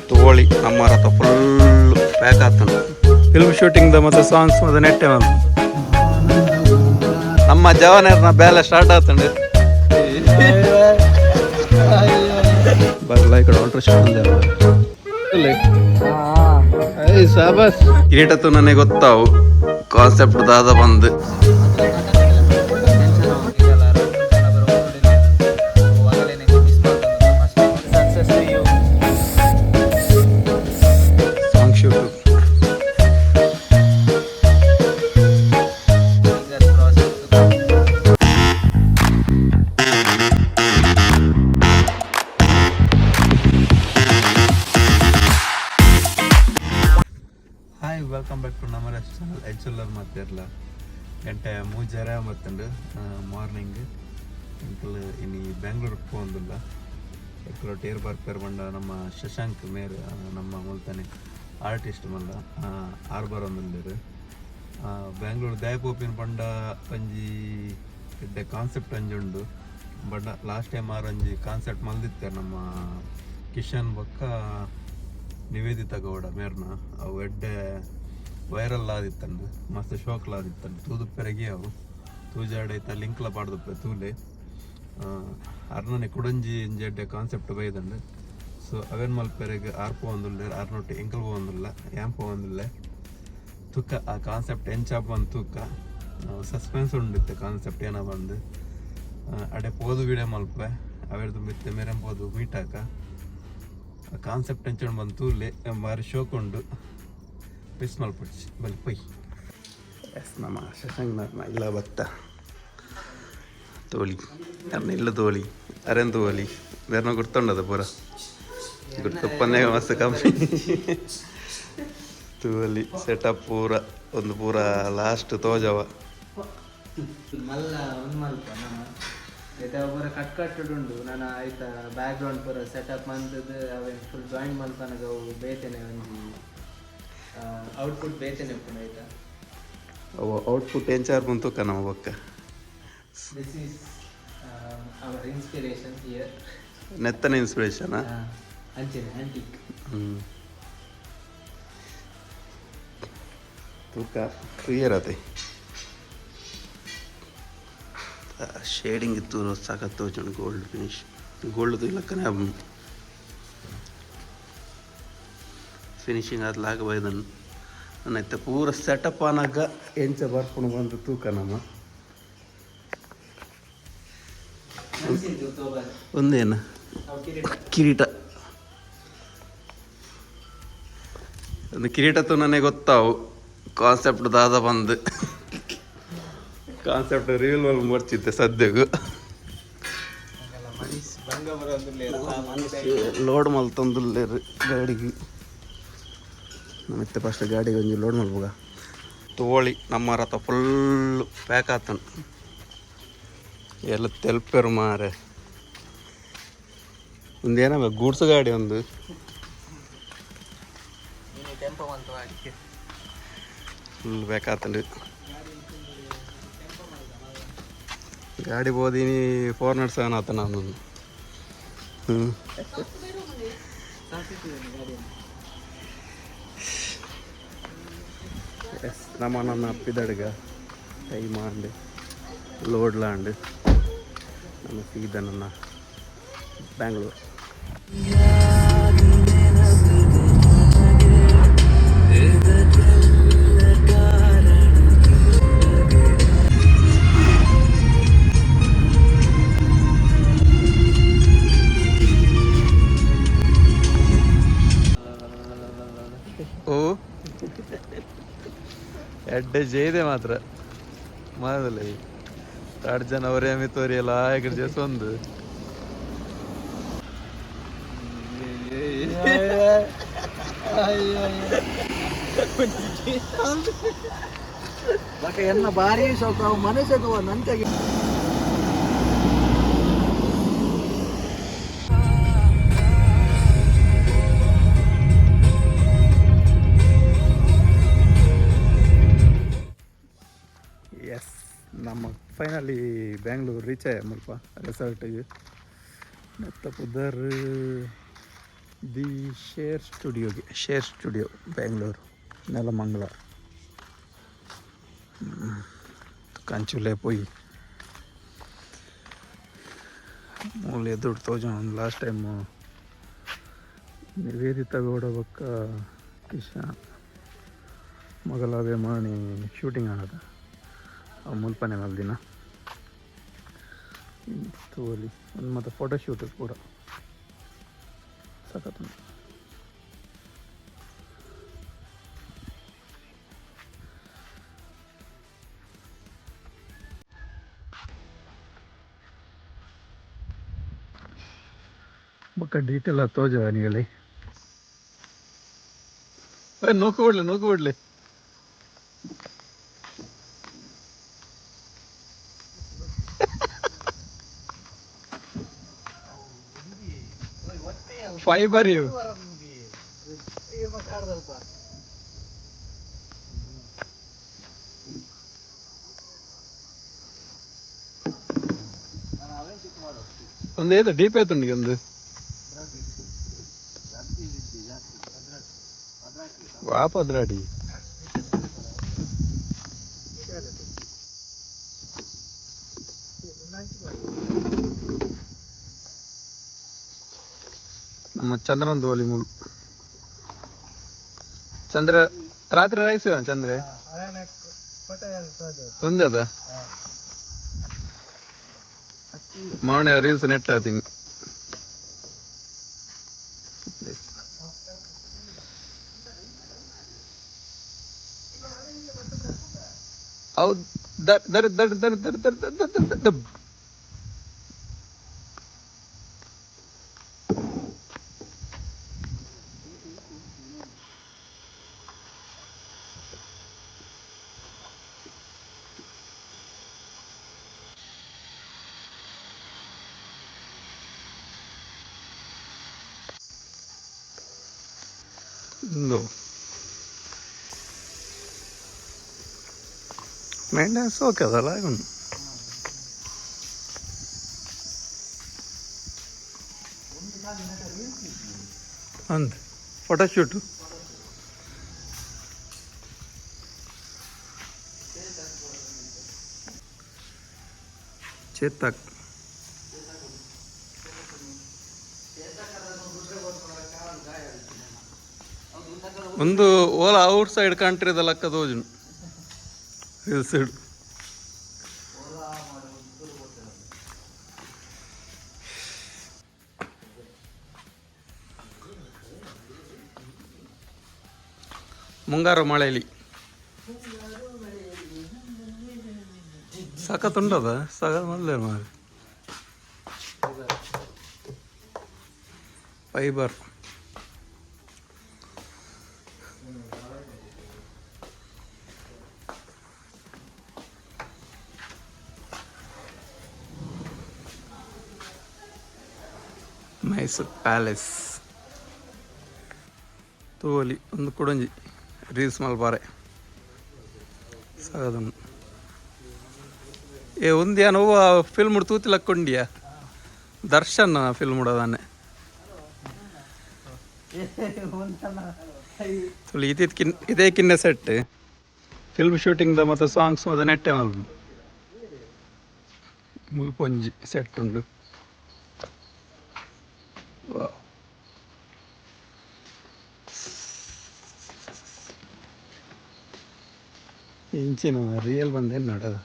ತೋಳಿ ನಮ್ಮ ರಥ full pack ಆಗ್ತಾನೆ. ಫಿಲ್ಮ್ ಶೂಟಿಂಗ್ ಮತ್ತೆ ಸಾಂಗ್ಸ್ ಮತ್ತೆ ನೆಟ್ಟೆ ನಮ್ಮ ಜವಾನರ್ನ ಬೇಲೆ ಸ್ಟಾರ್ಟ್ ಆಗ್ತಂಡೆ. ಬರ್ಲ ಈ ಕಡೆ ಹೊಂಟ್ರೆ ಕಿರೀಟತ್ತು ನನಗೆ ಗೊತ್ತಾವು ಕಾನ್ಸೆಪ್ಟ್ ದಾದ ಬಂದು song shoot. Hi, welcome back to ನಮ್ಮ ಚಾನಲ್ ಐಚುಲ್ಲರ್ ಮಾತಿರಲ್ಲ ಗಂಟೆ ಮೂಜರ ಮತ್ತಂಡು ಮಾರ್ನಿಂಗ್ ಇಂಕಲ್ ಇನ್ನು ಬೆಂಗಳೂರಿಗೆ ಹೋಗಂದಿಲ್ಲ ಎಕ್ಕಲು ಟೇರ್ ಬರ್ಪೇರ್ ಬಂಡ ನಮ್ಮ ಶಶಾಂಕ್ ಮೇರ್ ನಮ್ಮ ಮುಲ್ತಾನೆ ಆರ್ಟಿಸ್ಟ್ ಬಂದ ಆರ್ಬರ್ ಒಂದಿಲ್ಲರು ಬೆಂಗಳೂರು ದಯಪೋಪಿನ ಬಂಡ ಒಂಜಿ ಎಡ್ಡೆ ಕಾನ್ಸೆಪ್ಟ್ ಅಂಜಿ ಉಂಡು ಬಂಡ ಲಾಸ್ಟ್ ಟೈಮ್ ಒಂಜಿ ಕಾನ್ಸೆಪ್ಟ್ ಮಲ್ದಿತ್ತಾರೆ ನಮ್ಮ ಕಿಶನ್ ಬೊಕ್ಕ ನಿವೇದಿತ ಗೌಡ ಮೇರ್ನ ಅವು ಎಡ್ಡೆ ವೈರಲ್ ಆದಿತ್ತಂಡು ಮಸ್ತ್ ಶೋಕ್ಲ ಆದಿತ್ತಂಡು ತೂದು ಪೆರಗಿ ಅವು ತೂಜಾಡೈತ ಲಿಂಕ್ಲ ಪಾಡ್ದಪ್ಪೆ ತೂಲೆ ಅರ್ನನೆ ಕುಡಂಜಿ ಇಂಜಿ ಎಡ್ಡೆ ಕಾನ್ಸೆಪ್ಟ್ ಬೈದಂಡು. ಸೊ ಅವೇನು ಮಲ್ಪೆರೆಗೆ ಆರ್ಪೋ ಒಂದಿಲ್ಲ ಅರ್ನೊಟ್ಟು ಎಂಕಲ್ ಒಂದಿಲ್ಲ ಯಾಂಪೋ ಒಂದಿಲ್ಲ ತುಕ್ಕ ಆ ಕಾನ್ಸೆಪ್ಟ್ ಎಂಚಾಪ್ ಬಂದು ತೂಕ ಸಸ್ಪೆನ್ಸ್ ಉಂಡಿತ್ತೆ ಕಾನ್ಸೆಪ್ಟ್ ಏನೋ ಬಂದು ಅಡೆ ಪೋದು ವಿಡಿಯೋ ಮಲ್ಪೆ ಅವೆರ್ದು ಮಿತ್ತೆ ಮೇರೆ ಪೋದು ಮೀಟಾಕ ಕಾನ್ಸೆಪ್ಟ್ ಎಂಚೋಣ ಬಂತು ಬಾರಿ ಶೋಕೊಂಡು ಪಿಸ್ ಮಲ್ಪಡ್ಸಿ ಬಲಿ ಪೈ ಎಸ್ ನಮ್ಮ ಶಶಾಂಕ್ನ ಇಲ್ಲ ಬತ್ತ ತೋಳಿ ಅನ್ನ ಇಲ್ಲ ತೋಳಿ ಅರೆಂದು ತೋಳಿ ಬೇರೆ ಗುರ್ತೊಂಡದ ಪೂರ ಗುರ್ತಪ್ಪನ್ನೇ ಮಸ್ತ್ ಕಮ್ಮಿ ತೋಲಿ ಸೆಟಪ್ ಪೂರ ಒಂದು ಪೂರ ಲಾಸ್ಟ್ ತೋಜವ ಮಲ್ಲ ಒಂದು ಮಲ್ಪ ಒಬ್ಬರ ಕಟ್ಕಟ್ಟುಂಡು ನಾನು ಆಯ್ತಾ ಬ್ಯಾಕ್ ಗ್ರೌಂಡ್ ಪೂರ ಸೆಟಪ್ ಮಂತದ್ದು ಅವೇನು ಫುಲ್ ಜಾಯಿನ್ ಮಲ್ಪನಾಗ ಅವು ಬೇತೇನೆ ಒಂದು ಔಟ್ಪುಟ್ ಬೇತೇನೆ ಪುಣ ಆಯ್ತಾ ಅವು ಔಟ್ಪುಟ್ ಎಂಚಾರು ಬಂತು ನಮ್ಮ ಬೊಕ್ಕ this is our inspiration here ನೆತ್ತನ ಇನ್ಸ್ಪಿರೇಷನ್ ಅಂಚೆನೆ ಆಂಟಿಕ್ ತೂಕ ಕ್ಲಿಯರ್ ಆತೆ ಶೇಡಿಂಗ್ ಇತ್ತು ಸಾಕತ್ತು ತೋಚಂಡು ಗೋಲ್ಡ್ ಫಿನಿಶ್ ಗೋಲ್ಡ್ದು ಇಲ್ಲಕ್ಕನೆ ಫಿನಿಶಿಂಗ್ ಆದ್ಲಾಗ ಬೈದನು ನನ್ನೈತೆ ಪೂರ ಸೆಟಪ್ ಆನಾಗ ಎಂಚ ಬರ್ಕೊಂಡು ಬಂದು ತೂಕ ನಮ್ಮ ಒಂದೇನು ಕಿರೀಟ ಒಂದು ಕಿರೀಟತ್ತು ನನಗೆ ಗೊತ್ತಾವು ಕಾನ್ಸೆಪ್ಟ್ ದಾದ ಬಂದು ಕಾನ್ಸೆಪ್ಟ್ ರಿವೀಲ್ ಮಾಡಿ ಮಾಡ್ತಿದ್ದೆ ಸದ್ಯಗೂ ಲೋಡ್ ಮಲ್ತಂದಿಲ್ಲೇರು ಗಾಡಿಗೆ ಮತ್ತೆ ಫಸ್ಟ್ ಗಾಡಿಗೆ ಒಂಜಿ ಲೋಡ್ ಮಲ್ಬೋಗ ತೋಳಿ ನಮ್ಮ ರಥ ಫುಲ್ ಪ್ಯಾಕ್ ಆತನ ಎಲ್ಲ ತೆಲ್ಪೇರು ಮಾರೆ ಒಂದೇನ ಗೂಡ್ಸ್ ಗಾಡಿ ಒಂದು ಫುಲ್ ಬೇಕಾತಂಡು ಗಾಡಿ ಬೋದಿನಿ 407 ಆತ ನಾನು ಎಸ್ ನಮ್ಮ ನನ್ನ ಅಪ್ಪಿದಡ್ಗ ಟೈಮ್ ಆಂಡ್ ಲೋಡ್ಲಾಂಡ್ ನಮ್ಮ ಸೀದ ನನ್ನ ಬ್ಯಾಂಗ್ಳೂರು. ಓ ಎಡ್ಡೆ ಜೈದೆ ಮಾತ್ರ ಮಾಡಲ್ಲ 2 ಜನ ಅವರೇ ಮಿತ್ತೋರಿ ಎಲ್ಲ ಆಯ್ಕೆ ಜಸ್ ಒಂದು ಬಟ್ ಎನ್ನ ಭಾರಿ ಶೋಕ ಮನಸ್ಸು ನಂಚಾಗಿ ಎಸ್ ನಮ್ಮ ಫೈನಲಿ ಬ್ಯಾಂಗ್ಳೂರು ರೀಚ್ ಆಯ ಮುಲ್ಪ ರೆಸಾರ್ಟಿಗೆ ಮತ್ತು ಪುದರ್ the Shire studio Bangalore Nelamangala ಕಂಚುಲೆ ಪೋಯಿ ಮೂಲ ಎದುರು ತೋಜ ಲಾಸ್ಟ್ ಟೈಮ್ ನಿವೇದಿತ ಗೌಡ ಬೊಕ್ಕ ಕಿಶನ್ ಮೊಗಲಾವೆ ಮಾಡಿ ಶೂಟಿಂಗ್ ಆಗದ ಮುಲ್ಪನೆ ಮಲ್ದಿನ ತೋಲಿ ಒಂದು ಮತ್ತು ಫೋಟೋ ಶೂಟ್ ಕೂಡ ಸಖತ್ ಬೊಕ್ಕ ಡೀಟೇಲ್ ತೋಜ ನೀಗಳಿ ನೋಕು ಬಿಡ್ಲಿ ಫೈಬರ್ ಇವು ಒಂದು ಏತ ಡೀಪ್ ಆಯ್ತು ಒಂದು ವಾಪದ್ರಾಡಿ ನಮ್ಮ ಚಂದ್ರನ ದೋಲಿ ಮೂಲು ಚಂದ್ರ ರಾತ್ರಿ ರೈಸ್ ಚಂದ್ರ ಒಂದದ ಮಾವನೆ ರೀಲ್ಸ್ ನೆಟ್ ಆತೀನಿ ಹೌದು ದರ್ ದರ್ ದರ್ ದರ್ ದರ್ ದರ್ ದರ್ ದರ್ ದರ್ ದರ್. No. Maintenance okay ಅದಲ್ಲ ಇವನು ಅಂದ್ ಫೋಟೋ ಶೂಟು ಚೇತಕ್ ಒಂದು ಓಲಾ ಔಟ್ ಸೈಡ್ ಕಂಟ್ರಿದ ಲೆಕ್ಕ ತೋಜುನು ಹಿಲ್ ಸೈಡ್ ಮುಂಗಾರು ಮಳೆಯಲ್ಲಿ ಸಖತ್ ಉಂಟದ ಸಖತ್ ಮೊದಲೇ ಮಾರಿ ಫೈಬರ್ ಮೈಸೂರು ಪ್ಯಾಲೇಸ್ ತೋಲಿ ಒಂದು ಕುಡಂಜಿ ರೀಲ್ಸ್ ಮಲ್ಪಾರೆ ಸಾಗದನ್ನು ಏ ಒಂದಿಯಾ ನೋವು ಫಿಲ್ಮ್ ತೂತಿಲಕ್ಕೊಂಡಿಯಾ ದರ್ಶನ್ ಫಿಲ್ಮ್ ಉಡೋದಾನೆ ಇದೇ ಕಿನ್ನೆ ಸೆಟ್ ಫಿಲ್ಮ್ ಶೂಟಿಂಗ್ದ ಮತ್ತು ಸಾಂಗ್ಸ್ ಮತ್ತು ನೆಟ್ಟೆ ಮಲ್ಪು ಮುಲ್ಪೊಂಜಿ ಸೆಟ್ ಉಂಡು ಇಂಚಿನ ರಿಯಲ್ ಬಂದೇನು ನೋಡೋದು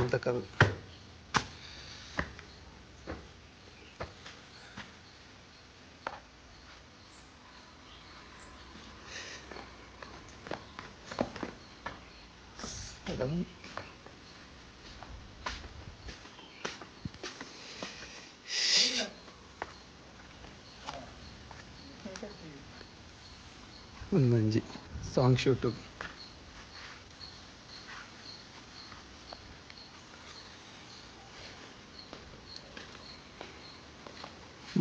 ಅಂತ ಕಲ್ ಒಂದೊಂಜಿ ಸಾಂಗ್ ಶೂಟು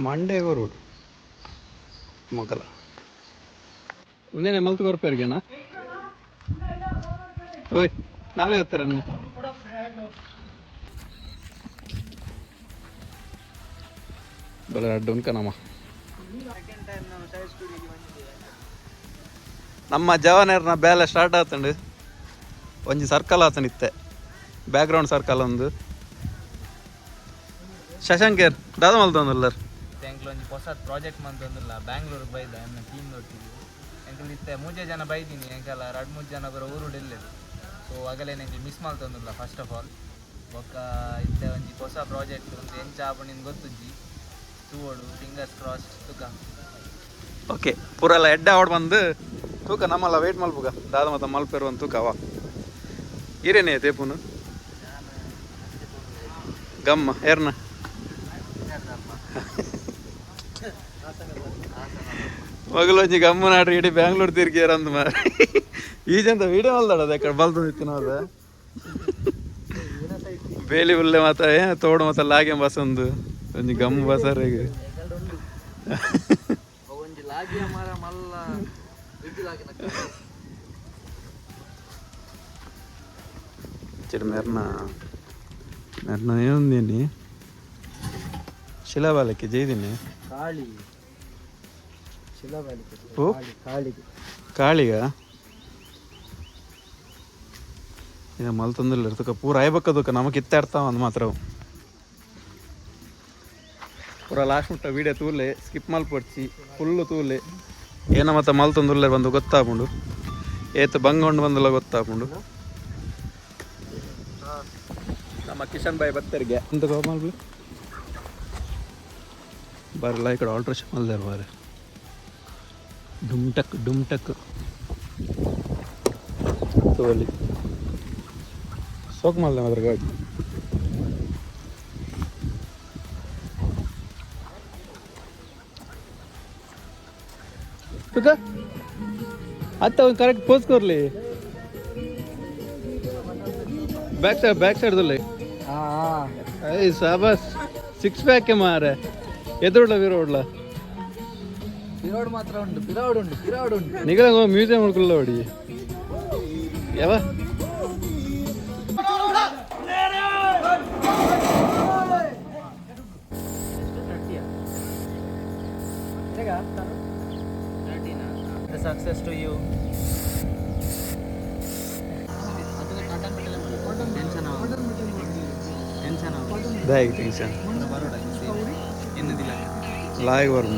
ಮಂಡೇ ರೋಡ್ ಮೊಗಲ ಒಂದೇನೆ ಮಲ್ತು ಕೊರಪೇರಿಗೆನಾ ಓಯ್ ನಾವೇ ಹೋಗ್ತಾರ ಬಲ ಅಡ್ಡು ಉನ್ಕನಮ್ಮ ನಮ್ಮ ಜವಾನೇರ್ನ ಬೇಲೆ ಸ್ಟಾರ್ಟ್ ಆತಂಡು ಒಂಜಿ ಸರ್ಕಲ್ ಆತನಿತ್ತೆ ಬ್ಯಾಕ್ಗ್ರೌಂಡ್ ಸರ್ಕಲ್ ಒಂದು ಶಶಾಂಕರ್ ದಾದ ಮಲ್ತೊಂದುಲ್ಲರ್ ಎಂಕ್ಲು ಒಂಜಿ ಹೊಸ ಪ್ರಾಜೆಕ್ಟ್ ಮಂತೊಂದುಲ್ಲ ಬ್ಯಾಂಗ್ಳೂರ್ ಬೈದ ಎನ್ನ ಟೀಮ್ ಒಟ್ಟಿಗೆ ಎಂಕಲ್ ಇತ್ತೆ 3 ಜನ ಬೈದಿನಿ ಎಂಕಲ್ಲ 2-3 ಜನ ಬರೋ ಊರು ಡೆಲ್ಲೆದು ಸೊ ಆಗಲೇ ನಂಗೆ ಮಿಸ್ ಮಾಡ್ತೊಂದುಲ್ಲ ಫಸ್ಟ್ ಆಫ್ ಆಲ್ ಬೊಕ್ಕ ಇತ್ತೆ ಒಂಜಿ ಹೊಸ ಪ್ರಾಜೆಕ್ಟ್ ಒಂದು ಎಂಚ ಆಪಣಿಂದ ಗೊತ್ತುಜ್ಜಿ ತೂವೋಡು ಫಿಂಗರ್ಸ್ ಕ್ರಾಸ್ ತುಕ ಓಕೆ ಪೂರೆಲ್ಲ ಎಡ್ಡೆ ಆವಡ್ ಬಂದು ತೂಕ ನಮ್ಮಲ್ಲ ವೆಯ್ಟ್ ಮಲ್ಪುಗ ದಾದ ಮತ್ತ ಮಲ್ಪೇರು ಒಂದು ತೂಕ ಅವ ಇರೇನೇ ತೇಪುನು ಗಮ್ಮ ಏರ್ನ ಮಗಲು ಒಂಜಿ ಗಮ್ಮನ ಆಡ್ರಿ ಇಡೀ ಬ್ಯಾಂಗ್ಳೂರ್ ತಿರ್ಗಿಯರ್ ಅಂದ ಮಾರ ಈಜಂತ ವಿಡಿಯೋ ಅಲ್ದಾಡದ ಯಾಕಡೆ ಬಲ್ತಂದಿತ್ತು ಅದು ಬೇಲಿ ಉಲ್ಲೆ ಮಾತ ತೋಡು ಮತ್ತ ಲಾಗೆ ಬಸ್ ಒಂದು ಒಂಜಿ ಗಮ್ಮ ಬಸರ ಈಗ చిడు మెర్న ఏముంది అండి శిలాబాలకి జైదిని ಕಾಳಿಗ ಈಗ ಮಲ್ತಂದಿಲ್ಲ ಇರ್ತಕ ಪೂರ ಆಯ್ಬೇಕದಕ್ಕೆ ನಮಗೆ ಕಿತ್ತಾಡ್ತಾವ ಅಂದ್ ಮಾತ್ರ ಪೂರ ಲಾಸ್ಟ್ ಮುಟ್ಟ ವೀಡಿಯೋ ತೂಲೆ ಸ್ಕಿಪ್ ಮಲ್ಪಡ್ಸಿ ಫುಲ್ಲು ತೂಲೆ ಏನೋ ಮತ್ತೆ ಮಲ್ತಂದುಲ್ಲ ಬಂದು ಗೊತ್ತಾಗ್ಕೊಂಡು ಏತು ಬಂಗೊಂಡು ಬಂದಲ್ಲ ಗೊತ್ತಾಗ್ಕೊಂಡು ನಮ್ಮ ಕಿಶನ್ ಬಾಯ್ ಬತ್ತರಿಗೆ ಅಂತ ಗೋಮಲ್ಗಳು ಬರಲ್ಲ ಈ ಕಡೆ ಆಲ್ಟ್ರೇಷನ್ ಅಲ್ದಾರ ಬಾರೆ ಡುಮ್ ಟಕ್ ತೋಲಿ ಸೋಕ್ ಮಲ್ದೆ ಮಾತ್ರ ಗಾಡಿ आता करेक्ट पोज करले बैक साइड तो ले ए शाबाश 6 पैक के मारे ಎದುರುಡ್ಲ ಪಿರೋಡ್ ಮಾತ್ರ ಉಂಟು ಪಿರೋಡ್ ಉಂಟು ನಿಗಲ ಮ್ಯೂಸಿಯಂ ಹುಡ್ಕೊಳ್ಳ ನೋಡಿ ಯಾವ success to you tension Loy ಬರು